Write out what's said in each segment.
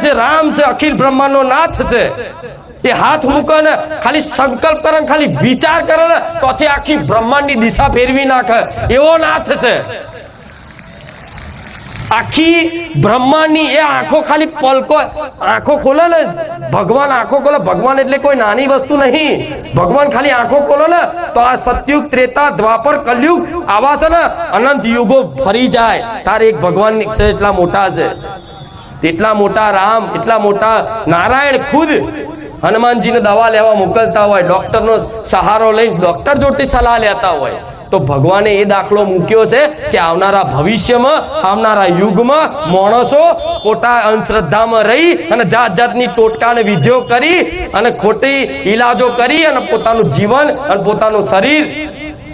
છે, રામ છે, અખિલ બ્રહ્માંડનો નાથ છે, એ હાથ મૂકે ને ખાલી સંકલ્પ કરે, ખાલી વિચાર કરે ને તોથી આખી બ્રહ્માંડની દિશા ફેરવી નાખે એવો નાથ છે। આખી બ્રહ્માંડની એ આંખો ખાલી પલકો આંખો ખોલે ને, ભગવાન આંખો ખોલે, ભગવાન એટલે કોઈ નાની વસ્તુ નહીં। ભગવાન ખાલી આંખો ખોલે ને તો આ સતયુગ, ત્રેતા, દ્વાપર, કલયુગ આવા છે ને અનંત યુગો ફરી જાય તારે એક ભગવાન છે એટલા મોટા છે। એટલા મોટા રામ, એટલા મોટા નારાયણ ખુદ હનુમાનજીને દવા લેવા મોકલતા હોય, ડોક્ટરનો સહારો લઈને ડોક્ટર જોડથી સલાહ લેતા હોય, તો ભગવાને એ દાખલો મૂક્યો છે કે આવનારા ભવિષ્યમાં, આવનારા યુગમાં માણસો ખોટા અંધશ્રદ્ધામાં રહી અને જાત જાતની ટોટકા અને વિધિઓ કરી અને ખોટી ઈલાજો કરી અને પોતાનું જીવન અને પોતાનું શરીર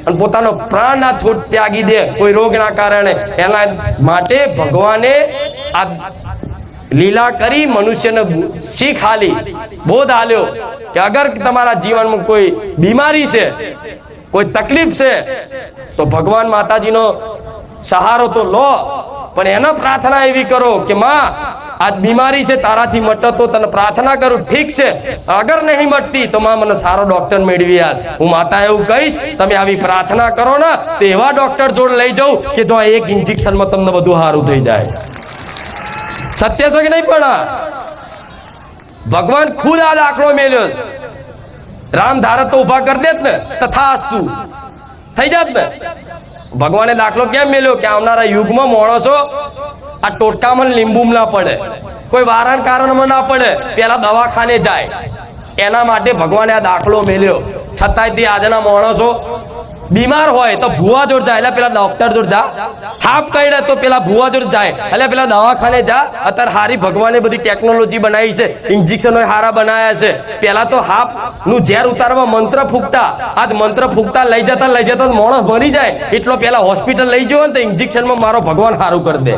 અને પોતાનો પ્રાણ ના છોડ ત્યાગી દે કોઈ રોગના કારણે। એના માટે ભગવાને આ લીલા કરી મનુષ્યને શીખ આલી, બોધ આલ્યો કે અગર તમારા જીવનમાં કોઈ બીમારી છે, કોઈ તકલીફ છે તો ભગવાન માતાજીનો સહારો તો લો, પણ એના પ્રાર્થના એવી કરો કે માં આ બીમારી છે તારાથી મટે તો તને પ્રાર્થના કરું, ઠીક છે, અગર નહીં મટતી તો માં મને સારો ડોક્ટર મેળવી યાર। હું માતા એવું કહીશ તમે આવી પ્રાર્થના કરો ને તો એવા ડોક્ટર જોડે લઈ જાઉં કે જો એક ઇન્જેક્શનમાં તમને બધું સારું થઈ જાય। સત્ય છે કે નહીં? પણ ભગવાન ખુદ આ દાખલો મેલ્યો। રામ ધારત તો ઉભા કરી દેત ને તથાસ્તુ થઈ જાત ને। ભગવાને દાખલો કેમ મેલ્યો કે આવનારા યુગમાં માણસો આ ટોટકામાં લીંબુમાં ના પડે, કોઈ વારણ કારણમાં ના પડે, પેલા દવાખાને જાય, એના માટે ભગવાને આ દાખલો મેલ્યો। છતાંય આજના માણસો બીમાર હોય તો ભુવા જોડ જાય, એટલે પેલા ડોક્ટર જોડ જા, હાફ કઈડે તો પેલા ભુવા જોડ જાય, એટલે પેલા દવાખાને જા। અત્યારે હારી ભગવાને બધી ટેકનોલોજી બનાવી છે, ઇન્જેક્શનો હારા બનાવ્યા છે। પેલા તો હાફ નું ઝેર ઉતારવા મંત્ર ફૂંકતા, આજ મંત્ર ફૂંકતા લઈ જતા માણસ મરી જાય, એટલો પેલા હોસ્પિટલ લઈ જવો ને તો ઇન્જેક્શનમાં મારો ભગવાન સારું કરી દે।